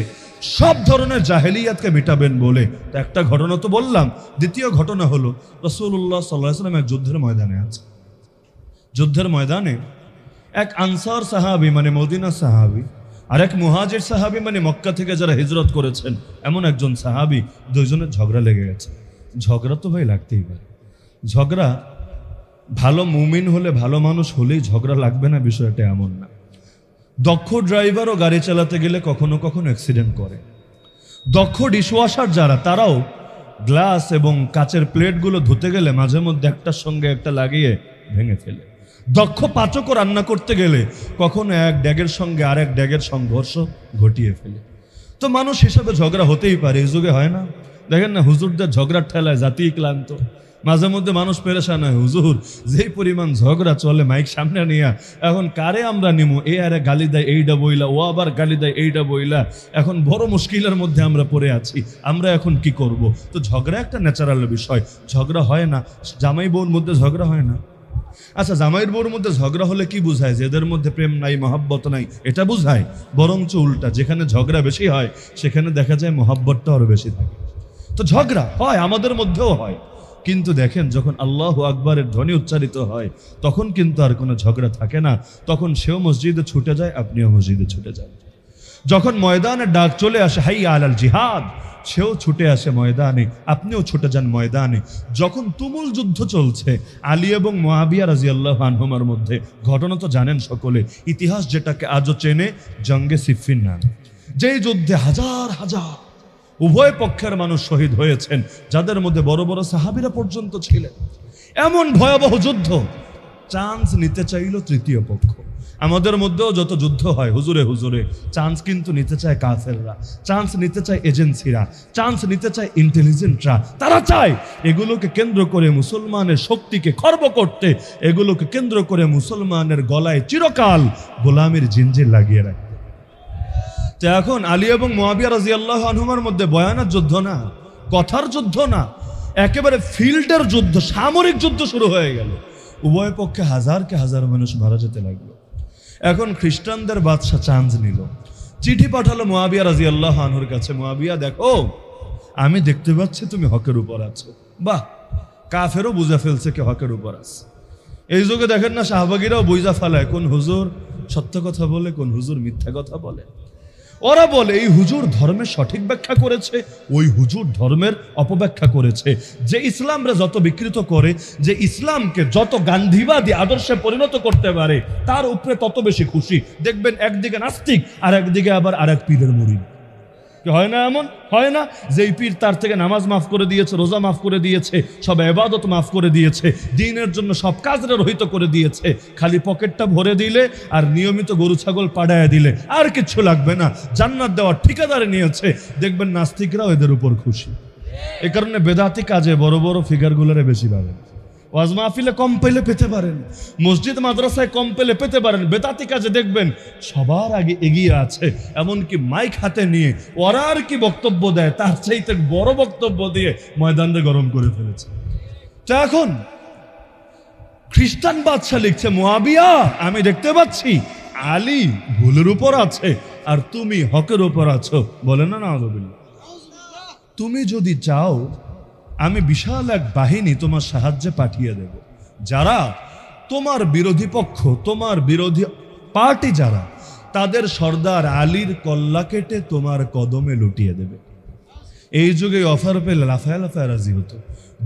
সব ধরনের জাহেলিয়াতকে মেটাবেন বলে। তো একটা ঘটনা তো বললাম, দ্বিতীয় ঘটনা হলো রাসূলুল্লাহ সাল্লাল্লাহু আলাইহি ওয়াসাল্লাম এক যুদ্ধের ময়দানে আছে। যুদ্ধের ময়দানে এক আনসার সাহাবী মানে মদিনা সাহাবী আর এক মুহাজির সাহাবী মানে মক্কা থেকে যারা হিজরত করেছেন এমন একজন সাহাবী, দুইজনের ঝগড়া লেগে গেছে। ঝগড়া তো ভাই লাগতেই পারে, ঝগড়া ভালো মুমিন হলে, ভালো মানুষ হলেই ঝগড়া লাগবে না বিষয়টা এমন না। দক্ষ ড্রাইভারও গাড়ি চালাতে গেলে কখনো কখনো অ্যাক্সিডেন্ট করে। দক্ষ ডিশওয়াশার যারা, তারাও গ্লাস এবং কাচের প্লেটগুলো ধুতে গেলে মাঝে মধ্যে একটার সঙ্গে একটা লাগিয়ে ভেঙে ফেলে। দক্ষ পাচকও রান্না করতে গেলে কখনো এক ড্যাগের সঙ্গে আরেক ড্যাগের সংঘর্ষ ঘটিয়ে ফেলে। তো মানুষ হিসাবে ঝগড়া হতেই পারে, এই যুগে হয় না? দেখেন না হুজুরদের ঝগড়ার ঠেলায় জাতি ক্লান্ত, মাঝে মধ্যে মানুষ পেরেশান হয়, হুজুর যেই পরিমাণ ঝগড়া চলে মাইক সামনে নিয়ে, এখন কারে আমরা নিমু? এ আরে গালি দেয় এইটা বইলা, ও আবার গালি দেয় এইটা বইলা, এখন বড় মুশকিলের মধ্যে আমরা পড়ে আছি, আমরা এখন কি করব? তো ঝগড়া একটা ন্যাচারাল বিষয়, ঝগড়া হয় না? জামাই বউর মধ্যে ঝগড়া হয় না? আচ্ছা, জামাইয়ের বউর মধ্যে ঝগড়া হলে কি বুঝায়? যে এদের মধ্যে প্রেম নাই, মহাব্বত নাই, এটা বুঝায়? বরঞ্চ উল্টা, যেখানে ঝগড়া বেশি হয় সেখানে দেখা যায় মহাব্বতটা আরো বেশি থাকে। তো ঝগড়া হয়, আমাদের মধ্যেও হয়, কিন্তু দেখেন যখন আল্লাহু আকবারের ধ্বনি উচ্চারিত হয় তখন কিন্তু আর কোনো ঝগড়া থাকে না। তখন সেও মসজিদে ছুটে যায়, আপনিও মসজিদে ছুটে যান। যখন ময়দানে ডাক চলে আসে হাইয়া আলাল জিহাদ, সেও ছুটে আসে ময়দানে, আপনিও ছুটে যান ময়দানে। যখন তুমুল যুদ্ধ চলছে আলী এবং মুআবিয়া রাদিয়াল্লাহু আনহুমার মধ্যে, ঘটনা তো জানেন সকলে, ইতিহাস যেটাকে আজও চেনে, জঙ্গে সিফফিন নাম, যেই যুদ্ধে হাজার হাজার উভয় পক্ষের মানুষ শহীদ হয়েছেন, যাদের মধ্যে বড় বড় সাহাবীরা পর্যন্ত ছিলেন। এমন ভয়াবহ যুদ্ধ, চান্স নিতে চাইল তৃতীয় পক্ষ। আমাদের মধ্যেও যত যুদ্ধ হয় হুজুরে হুজুরে, চান্স কিন্তু নিতে চায় কাফেররা, চান্স নিতে চায় এজেন্সিরা, চান্স নিতে চায় ইন্টেলিজেন্টরা। তারা চায় এগুলোকে কেন্দ্র করে মুসলমানের শক্তিকে খর্ব করতে, এগুলোকে কেন্দ্র করে মুসলমানের গলায় চিরকাল গোলামের জিঞ্জির লাগিয়ে রাখে। তো এখন আলী এবং মুআবিয়া রাদিয়াল্লাহু আনহুমার মধ্যে বয়ানের যুদ্ধ না, কথার যুদ্ধ না, একেবারে ফিল্ডের যুদ্ধ, সামরিক যুদ্ধ শুরু হয়ে গেল। উভয় পক্ষে হাজারকে হাজার মানুষ মারা যেতে লাগলো। এখন খ্রিস্টানদের বাদশা চান্স নিল, চিঠি পাঠালো মুআবিয়া রাদিয়াল্লাহু আনহুর কাছে, মুআবিয়া দেখো আমি দেখতে পাচ্ছি তুমি হকের উপর আছো। বাহ, কাফেরও বুঝা ফেলছে কে হকের উপর আছে। এই যুগে দেখেন না শাহবাগীরাও বুঝা ফেলায়, কোন হুজুর সত্য কথা বলে, কোন হুজুর মিথ্যা কথা বলে। ওরা বলে এই হুজুর ধর্মের সঠিক ব্যাখ্যা করেছে, ওই হুজুর ধর্মের অপব্যাখ্যা করেছে। যে ইসলামরা যত বিকৃত করে, যে ইসলামকে যত গান্ধীবাদী আদর্শে পরিণত করতে পারে, তার উপরে তত বেশি খুশি। দেখবেন একদিকে নাস্তিক আর একদিকে আবার আরেক পীরের মুরিদ। হয় না এমন? হয় না? যেই পীর তার থেকে নামাজ মাফ করে দিয়েছে, রোজা মাফ করে দিয়েছে, সব ইবাদত মাফ করে দিয়েছে, দ্বীনের জন্য সব কাজরে রহিত করে দিয়েছে, খালি পকেটটা ভরে দিলে আর নিয়মিত গরু ছাগল পাড়ায় দিলে আর কিচ্ছু লাগবে না, জান্নাত দেওয়ার ঠিকাদারে নিয়েছে। দেখবেন নাস্তিকরাও এদের উপর খুশি। এ কারণে বেদাতি কাজে বড় বড় ফিগারগুলোরে বেশি পাবেন। ওয়াজ মাহফিলে কম পেলে পেতে পারেন, মসজিদ মাদ্রাসায় কম পেলে পেতে পারেন, বেদাতি কাজে দেখবেন সবার আগে এগিয়ে আছে। এমনকি মাইক হাতে নিয়ে ওরা আর কি বক্তব্য দেয়, তার চাইতে বড় বক্তব্য দিয়ে ময়দানটা গরম করে ফেলেছে। তো এখন খ্রিস্টান বাদশা লিখছে, মুআবিয়া আমি দেখতে পাচ্ছি আলী ভুলের উপর আছে আর তুমি হকের উপর আছো। বলে না নাউযুবিল্লাহ। তুমি যদি চাও আমি বিশাল এক বাহিনী তোমার সাহায্যে পাঠিয়ে দেব, যারা তোমার বিরোধী পক্ষ, তোমার বিরোধী পার্টি যারা, তাদের সর্দার আলীর কল্লা কেটে তোমার কদমে লুটিয়ে দেবে। এই যুগে অফার পেলে লাফায় লাফায় রাজি হতো।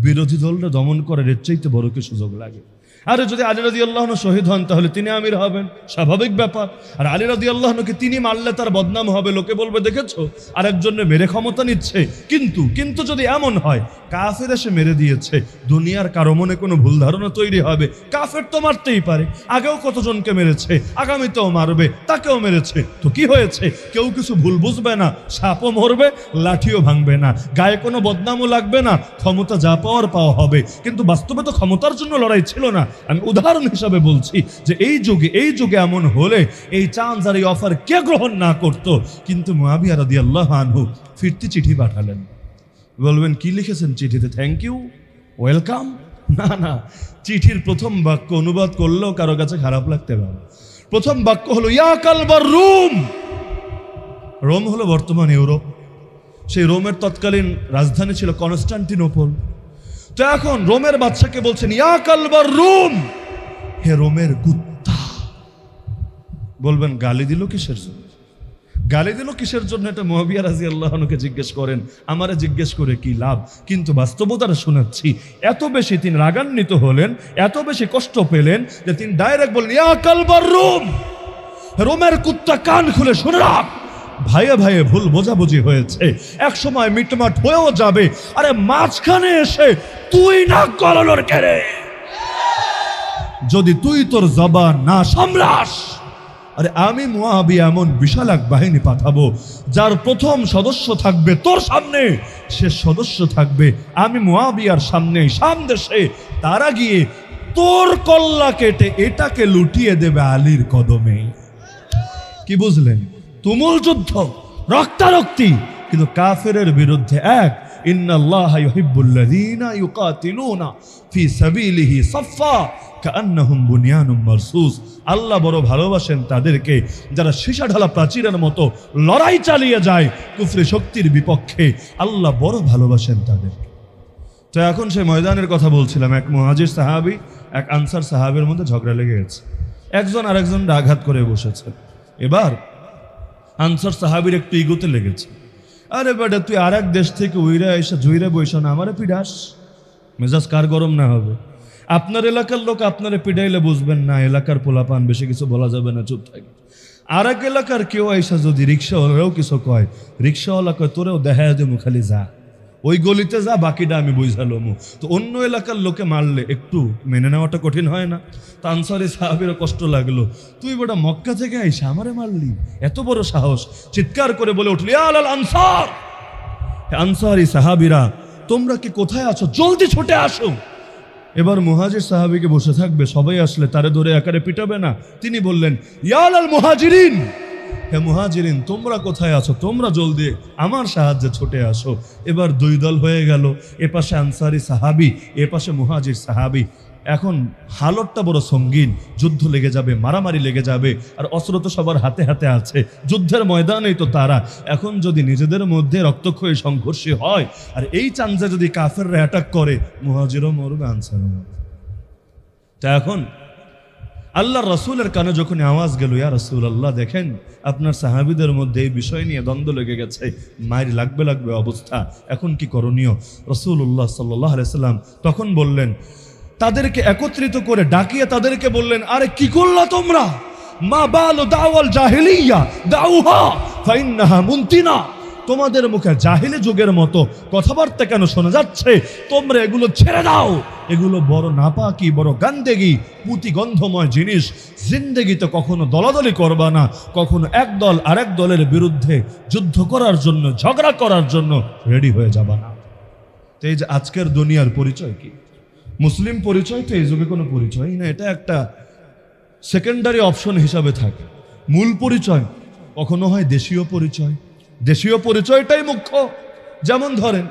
বিরোধী দলটা দমন করার এর চাইতে বড় কি সুযোগ লাগে? আরে যদি আলী রাদিয়াল্লাহু আনহু শহীদ হন তাহলে তিনি আমির হবেন, স্বাভাবিক ব্যাপার। আর আলী রাদিয়াল্লাহু আনহুকে তিনি মারলে তার বদনাম হবে, লোকে বলবে দেখেছো আরেকজনের মেরে ক্ষমতা নিচ্ছে। কিন্তু যদি এমন হয় কাফের এসে মেরে দিয়েছে, দুনিয়ার কারো মনে কোনো ভুল ধারণা তৈরি হবে কাফের তো মারতেই পারে, আগেও কতজনকে মেরেছে, আগামীতেও মারবে, তাকেও মেরেছে, তো কি হয়েছে? কেউ কিছু ভুল বুঝবে না, সাপও মরবে, লাঠিও ভাঙবে না, গায়ে কোনো বদনামও লাগবে না, ক্ষমতা যা পাওয়ার পাওয়া হবে। কিন্তু বাস্তবে তো ক্ষমতার জন্য লড়াই ছিল না। আমি উদাহরণ হিসাবে বলছি যে এই যুগে এমন হলে এই চান্স আর এই অফার কে গ্রহণ না করত? কিন্তু মুআবিয়া রাদিয়াল্লাহু আনহু ফিরতি চিঠি পাঠালেন। বলবেন কি লিখেছেন চিঠিতে? Thank you, welcome? না, চিঠির প্রথম বাক্য অনুবাদ করলেও কারো কাছে খারাপ লাগতে পারে। প্রথম বাক্য হলো ইয়া কালবার রোম। রোম হলো বর্তমান ইউরোপ, সেই রোমের তৎকালীন রাজধানী ছিল কনস্টান্টিনোপল। তো এখন রোমের বাদশাকে বলছেন ইয়া কালবার রোম, হে রোমের কুত্তা। বলবেন গালি দিল কিসের জন্য? এটা মুআবিয়া রাদিয়াল্লাহু আনহুকে জিজ্ঞেস করেন, আমারে জিজ্ঞেস করে কি লাভ? কিন্তু বাস্তবতাটা শোনাচ্ছি। এত বেশি তিনি রাগান্বিত হলেন, এত বেশি কষ্ট পেলেন যে তিনি ডাইরেক্ট বললেন ইয়া কালবার রোম, রোমের কুত্তা কান খুলে শুনে রাখ, ভাইয়ে ভুল বোঝাবুঝি হয়েছে, এক সময় মিটমাট হয়েও যাবে। আরে মাঝখানে এসে তুই না গলানোর কেড়ে, যদি তুই তোর জবান না সামলাস, আরে আমি মুআবিয়া এমন বিশাল এক বাহিনী পাঠাবো যার প্রথম সদস্য থাকবে তোর সামনে, শেষ সদস্য থাকবে আমি মুআবিয়ার সামনে, সামদেশে। তারা গিয়ে তোর কল্লা কেটে এটাকে লুটিয়ে দেবে আলীর কদমে। কি বুঝলেন? তুমুল যুদ্ধ, রক্তারক্তি, কিন্তু কাফেরের বিরুদ্ধে এক। ইন্নাল্লাহা ইউহিব্বুল্লাযীনা ইউকাতিলুনা ফি সাবিলিহি সাফফা কাআন্নাহুম বুনিয়ানুম মারসুস। আল্লাহ বড় ভালোবাসেন তাদেরকে যারা সীসা ঢালা প্রাচীরের মতো লড়াই চালিয়ে যায় কুফরি শক্তির বিপক্ষে। আল্লাহ বড় ভালোবাসেন তাদেরকে। তো এখন সেই ময়দানের কথা বলছিলাম, এক মুহাজির সাহাবী এক আনসার সাহাবীর মধ্যে ঝগড়া লেগে গেছে, একজন আরেকজন আঘাত করে বসেছে। এবার আনসার সাহাবীর একটু ইগোতে লেগেছে, আরে বেটা তুই আর এক দেশ থেকে উইরা এসে জুইরে বইস না, আমারে পিডাস, মেজাজ কার গরম না হবে? আপনার এলাকার লোক আপনারে পিডাইলে বুঝবেন না, এলাকার পোলাপান, বেশি কিছু বলা যাবে না, চুপ থাকে। আর এক এলাকার কেউ আইসা যদি রিক্সাওয়ালারাও কিছু কয়, রিক্সাওয়ালা কয় তোরেও দেখা দেবো, খালি যা ওই গলিতে যা, বাকিটা আমি বুঝালো। তো অন্য এলাকার লোকে মারলে একটু মেনে নেওয়াটা কঠিন হয় না? তা আনসারি সাহাবীরও কষ্ট লাগলো, তুই বেটা মক্কা থেকে আইসা আমারে মারলি, এত বড় সাহস! চিৎকার করে বলে উঠলি আলাল আনসার, আনসারি সাহাবীরা তোমরা কি কোথায় আছো, জলদি ছুটে আসো। এবার মুহাজির সাহাবীকে বসে থাকবে, সবাই আসলে তারে ধরে একারে পিটাবে না। তিনি বললেন ইয়া আলাল মুহাজিরিন, হে মুহাজিরিন তোমরা কোথায় আছো, তোমরা জলদি আমার সাহায্যে ছুটে আসো। এবার দুই দল হয়ে গেল, এপাশে আনসারি সাহাবী, এপাশে মুহাজির সাহাবী। এখন হালতটা বড় সঙ্গীন, যুদ্ধ লেগে যাবে, মারামারি লেগে যাবে, আর অস্ত্র তো সবার হাতে হাতে আছে, যুদ্ধের ময়দানেই তো তারা। এখন যদি নিজেদের মধ্যে রক্তক্ষয়ী সংঘর্ষ হয়, আর এই চান্সে যদি কাফেররা অ্যাটাক করে, মুহাজিরও মরবে, আনসারও মরবে। তা এখন আল্লাহর রাসূলের কানে যখন আওয়াজ গেল ইয়া রাসূলুল্লাহ দেখেন আপনার সাহাবীদের মধ্যে এই বিষয় নিয়ে দ্বন্দ্ব লেগে গেছে, মায়ের লাগবে অবস্থা, এখন কি করণীয়? রাসূলুল্লাহ সাল্লাল্লাহু আলাইহি সাল্লাম তখন বললেন, তাদেরকে একত্রিত করে ডাকিয়ে তাদেরকে বললেন, আরে কি করলা তোমরা? মা বালু দাওয়াল জাহিলিয়া দাউহা ফাইন্নাহা মুনতিনা। তোমাদের মুখে জাহিলি যুগের মতো কথাবার্তা কেন শোনা যাচ্ছে? তোমরা এগুলো ছেড়ে দাও, এগুলো বড় নাপাকি, বড় গান্দেগি, পুঁতি গন্ধময় জিনিস। জিন্দেগিতে কখনো দলাদলি করবা না, কখনো এক দল আরেক দলের বিরুদ্ধে যুদ্ধ করার জন্য, ঝগড়া করার জন্য রেডি হয়ে যাবা না। তো এই যে আজকের দুনিয়ার পরিচয় কি? মুসলিম পরিচয় তো এই যুগে কোনো পরিচয়ই না, এটা একটা সেকেন্ডারি অপশন হিসাবে থাকে। মূল পরিচয় কখনো হয় দেশীয় পরিচয়, দেশীয় পরিচয়টাই মুখ্য। যেমন ধরেন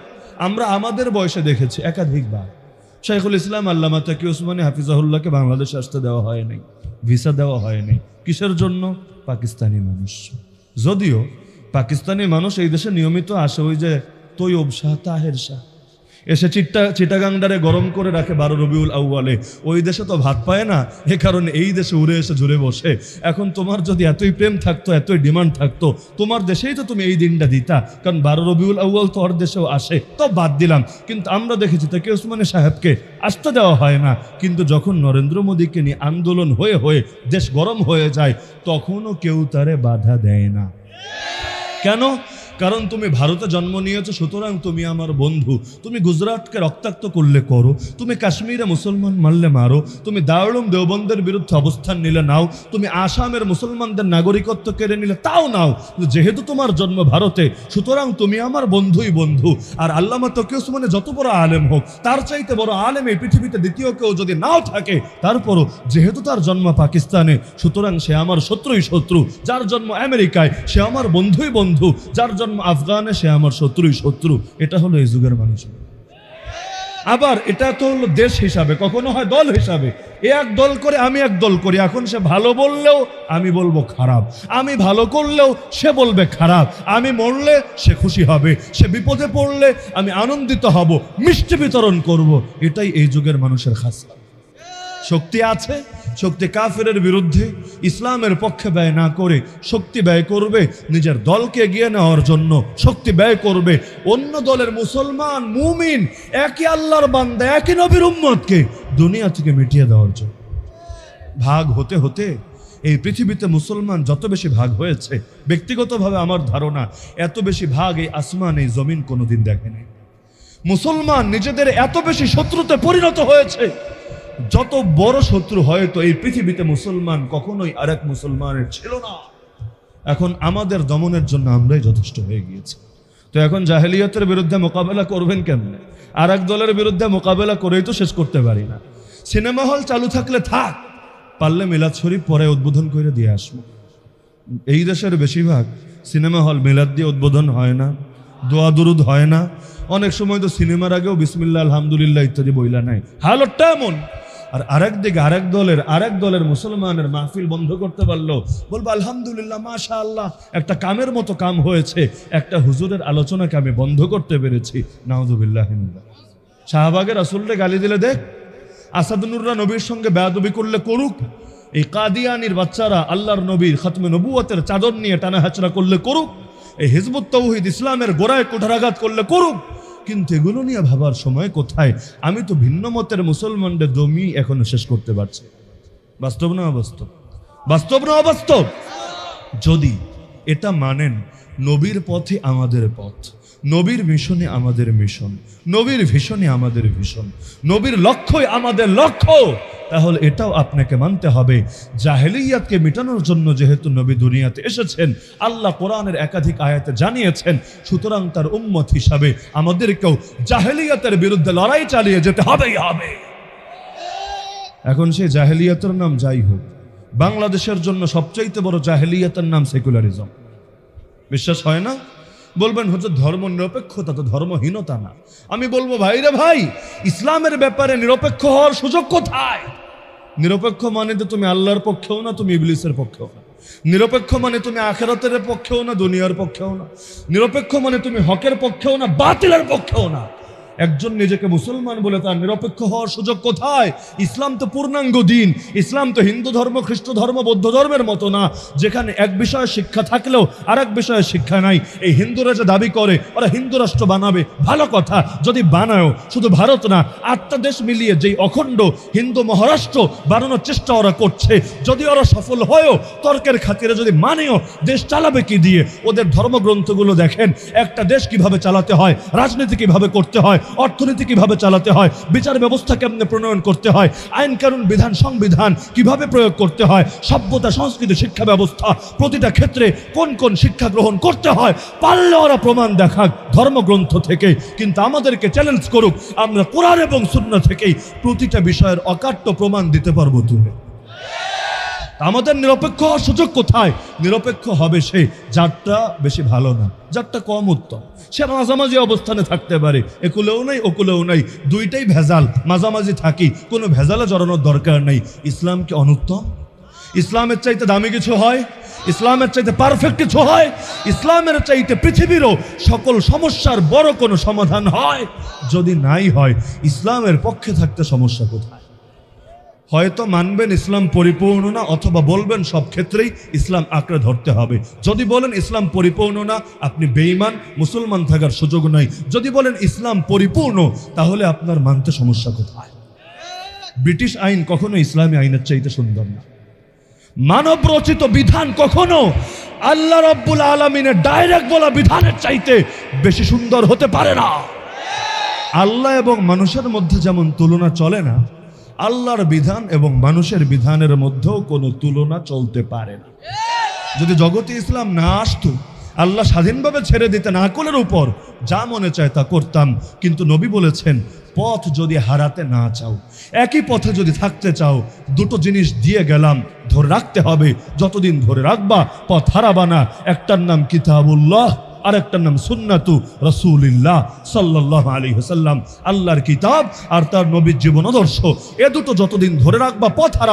আমরা আমাদের বয়সে দেখেছি একাধিকবার শাইখুল ইসলাম আল্লামা তাকি উসমানী হাফিজাহুল্লাহকে বাংলাদেশে আসতে দেওয়া হয় নাই, ভিসা দেওয়া হয় নাই। কিসের জন্য? পাকিস্তানি মানুষ। যদিও পাকিস্তানি মানুষ এই দেশে নিয়মিত আসে, ওই যে তৈয়ব শাহ, তাহের শাহ, এসে চিটাগাংডারে গরম করে রাখে 12 রবিউল আউয়ালে। ওই দেশে তো ভাত পায় না, এ কারণে এই দেশে উড়ে এসে জুড়ে বসে। এখন তোমার যদি এতই প্রেম থাকতো, এতই ডিমান্ড থাকতো, তোমার দেশেই তো তুমি এই দিনটা দিতা, কারণ 12 রবিউল আউয়াল তো ওর দেশেও আসে, তো বাদ দিলাম। কিন্তু আমরা দেখেছি তাকে ওসমানী সাহেবকে আসতে দেওয়া হয় না, কিন্তু যখন নরেন্দ্র মোদীকে নিয়ে আন্দোলন হয়ে হয়ে দেশ গরম হয়ে যায়, তখনও কেউ তারে বাধা দেয় না। কেন? কারণ তুমি ভারতে জন্ম নিয়েছো, সুতরাং তুমি আমার বন্ধু। তুমি গুজরাটকে রক্তাক্ত করলে করো, তুমি কাশ্মীরে মুসলমান মারলে মারো, তুমি দারুল দেওবন্দের বিরুদ্ধে অবস্থান নিলে নাও, তুমি আসামের মুসলমানদের নাগরিকত্ব কেড়ে নিলে তাও নাও, যেহেতু তোমার জন্ম ভারতে, সুতরাং তুমি আমার বন্ধুই বন্ধু। আর আল্লামা তকি ওসমানী যত বড় আলেম হোক, তার চাইতে বড় আলেম এই পৃথিবীতে দ্বিতীয় কেউ যদি নাও থাকে, তারপরও যেহেতু তার জন্ম পাকিস্তানে, সুতরাং সে আমার শত্রুই শত্রু। যার জন্ম আমেরিকায়, সে আমার বন্ধুই বন্ধু। যার জন্ম আফগানে, সে আমার শত্রুই শত্রু। এটা হলো এই যুগের মানুষ। আবার এটা তো হলো দেশ হিসাবে, কখনো হয় দল হিসাবে। এ এক দল করে, আমি এক দল করি। এখন সে ভালো বললেও আমি বলবো খারাপ, আমি ভালো করলেও সে বলবে খারাপ। আমি মরলে সে খুশি হবে, সে বিপদে পড়লে আমি আনন্দিত হব, মিষ্টি বিতরণ করব। এটাই এই যুগের মানুষের খাসা। শক্তি আছে, শক্তি কাফেরের বিরুদ্ধে ইসলামের পক্ষে ব্যয় না করে শক্তি ব্যয় করবে নিজের দলকে এগিয়ে নেওয়ার জন্য, শক্তি ব্যয় করবে অন্য দলের মুসলমান মুমিন একই আল্লাহর বান্দা, একই নবীর উম্মতকে দুনিয়া থেকে মিটিয়ে দেওয়ার জন্য। ভাগ হতে হতে এই পৃথিবীতে মুসলমান যত বেশি ভাগ হয়েছে, ব্যক্তিগতভাবে আমার ধারণা এত বেশি ভাগ এই আসমান, এই জমিন কোনোদিন দেখেনি। মুসলমান নিজেদের এত বেশি শত্রুতে পরিণত হয়েছে, যত বড় শত্রু হয়তো এই পৃথিবীতে মুসলমান কখনোই আরেক মুসলমানের ছিল না। এখন আমাদের দমনের জন্য আমরাই যথেষ্ট হয়ে গিয়েছি। তো এখন জাহেলিয়তের বিরুদ্ধে মোকাবেলা করবেন কেমনে? আর এক দলের বিরুদ্ধে মোকাবেলা করেই তো শেষ করতে পারি না। সিনেমা হল চালু থাকলে থাক, পারলে মিলাদ শরীফ পরে উদ্বোধন করে দিয়ে আসবো। এই দেশের বেশিরভাগ সিনেমা হল মিলাদ দিয়ে উদ্বোধন হয় না, দোয়া দুরুদ হয় না। অনেক সময় তো সিনেমার আগেও বিসমিল্লাহ আলহামদুলিল্লাহ ইত্যাদি বইলা নাই। হালতটা এমন। আর আরেক দিকে আরেক দলের মুসলমানের মাহফিল বন্ধ করতে পারলো, বলবো আলহামদুলিল্লাহ মাশাআল্লাহ, একটা কামের মতো কাম হয়েছে, একটা হুজুরের আলোচনাকে আমি বন্ধ করতে পেরেছি। নাউযুবিল্লাহ। শাহবাগের রাসূলকে গালি দিলে দেখ, আসাদুন্নুররা নবীর সঙ্গে বেয়াদবি করলে করুক, এই কাদিয়ানির বাচ্চারা আল্লাহর নবীর খতমে নবুয়তের চাদর নিয়ে টানা হাচড়া করলে করুক, এই হিজবুত তাওহীদ ইসলামের গোড়ায় কুঠারাঘাত করলে করুক, কিন্তু এগুলো নিয়ে ভাবার সময় কোথায়? আমি তো ভিন্ন মতের মুসলমানদের দমই এখনো শেষ করতে পারছি। বাস্তব না অবাস্তব? বাস্তব না অবাস্তব? যদি এটা মানেন নবীর পথে আমাদের পথ, নবীর মিশনে আমাদের মিশন, নবীর ভিশনে আমাদের ভিশন, নবীর লক্ষ্যই আমাদের লক্ষ্য, তাহলে এটাও আপনাকে মানতে হবে জাহেলিয়াতকে মিটানোর জন্য যেহেতু নবী দুনিয়াতে এসেছেন, আল্লাহ কোরআনের একাধিক আয়াতে জানিয়েছেন, সুতরাং তার উম্মত হিসাবে আমাদেরকেও জাহেলিয়াতের বিরুদ্ধে লড়াই চালিয়ে যেতে হবেই হবে। এখন সেই জাহেলিয়াতের নাম যাই হোক, বাংলাদেশের জন্য সবচাইতে বড় জাহেলিয়াতের নাম সেকুলারিজম। বিশ্বাস হয় না? বলবেন হুজুর ধর্ম নিরপেক্ষতা তো ধর্মহীনতা না। আমি বলবো ভাইরে ভাই, ইসলামের ব্যাপারে নিরপেক্ষ হওয়ার সুযোগ কোথায়? নিরপেক্ষ মানে তো তুমি আল্লাহর পক্ষেও না, তুমি ইবলিসের পক্ষেও না। নিরপেক্ষ মানে তুমি আখিরাতের পক্ষেও না, দুনিয়ার পক্ষেও না। নিরপেক্ষ মানে তুমি হকের পক্ষেও না, বাতিলের পক্ষেও না। একজন নিজেকে মুসলমান বলে তার নিরপেক্ষ হওয়ার সুযোগ কোথায়? ইসলাম তো পূর্ণাঙ্গ দিন। ইসলাম তো হিন্দু ধর্ম, খ্রিস্ট ধর্ম, বৌদ্ধ ধর্মের মতো না, যেখানে এক বিষয়ে শিক্ষা থাকলেও আর এক বিষয়ে শিক্ষা নাই। এই হিন্দুরা যে দাবি করে ওরা হিন্দু রাষ্ট্র বানাবে, ভালো কথা, যদি বানায়ও শুধু ভারত না, 8টা দেশ মিলিয়ে যেই অখণ্ড হিন্দু মহারাষ্ট্র বানানোর চেষ্টা ওরা করছে, যদি ওরা সফল হয়ও, তর্কের খাতিরে যদি মানেও, দেশ চালাবে কি দিয়ে? ওদের ধর্মগ্রন্থগুলো দেখেন, একটা দেশ কিভাবে চালাতে হয়, রাজনীতি কিভাবে করতে হয়, অর্থনীতি কিভাবে চালাতে হয়, বিচার ব্যবস্থা কেমনে প্রণয়ন করতে হয়, আইন কানুন বিধান সংবিধান কিভাবে প্রয়োগ করতে হয়, সভ্যতা সংস্কৃতি শিক্ষা ব্যবস্থা প্রতিটা ক্ষেত্রে কোন কোন শিক্ষা গ্রহণ করতে হয়, পারলে ওরা প্রমাণ দেখাক ধর্মগ্রন্থ থেকে। কিন্তু আমাদেরকে চ্যালেঞ্জ করুক, আমরা কোরআন এবং সুন্নাহ থেকেই প্রতিটা বিষয়ের অকাট্য প্রমাণ দিতে পারবো তুলে। আমাদের নিরপেক্ষ হওয়ার সুযোগ কোথায়? নিরপেক্ষ হবে সে যারটা বেশি ভালো না, যারটা কম উত্তম, সে মাঝামাঝি অবস্থানে থাকতে পারে, একুলেও নাই ওকুলেও নাই, দুইটাই ভেজাল, মাঝামাঝি থাকি, কোনো ভেজালে জড়ানোর দরকার নেই। ইসলাম কি অনুত্তম? ইসলামের চাইতে দামি কিছু হয়? ইসলামের চাইতে পারফেক্ট কিছু হয়? ইসলামের চাইতে পৃথিবীরও সকল সমস্যার বড় কোনো সমাধান হয়? যদি নাই হয়, ইসলামের পক্ষে থাকতে সমস্যা কোথায়? হয়তো মানবেন ইসলাম পরিপূর্ণ না, অথবা বলবেন সব ক্ষেত্রেই ইসলাম আঁকড়ে ধরতে হবে। যদি বলেন ইসলাম পরিপূর্ণ না, আপনি বেঈমান, মুসলমান থাকার সুযোগ নাই। যদি বলেন ইসলাম পরিপূর্ণ, তাহলে আপনার মানতে সমস্যা কোথায়? ব্রিটিশ আইন কখনো ইসলামী আইনের চাইতে সুন্দর না। মানব রচিত বিধান কখনো আল্লাহ রাব্বুল আলামিনের ডাইরেক্ট বলা বিধানের চাইতে বেশি সুন্দর হতে পারে না। আল্লাহ এবং মানুষের মধ্যে যেমন তুলনা চলে না, আল্লাহর বিধান এবং মানুষের বিধানের মধ্যেও কোনো তুলনা চলতে পারে না। যদি জগতে ইসলাম না আসতো, আল্লাহ স্বাধীনভাবে ছেড়ে দিতেন আকলের উপর, যা মনে চায় তা করতাম। কিন্তু নবী বলেছেন, পথ যদি হারাতে না চাও, একই পথে যদি থাকতে চাও, দুটো জিনিস দিয়ে গেলাম, ধরে রাখতে হবে। যতদিন ধরে রাখবা, পথ হারাবা না। একটার নাম কিতাবুল্লাহ, আর একটার নাম সুন্নাতু রাসূলিল্লাহ সাল্লাল্লাহু আলাইহি ওয়াসাল্লাম। আল্লাহর কিতাব আর তার নবীর জীবন আদর্শ, এ দুটো যতদিন ধরে রাখবা, পথ হারা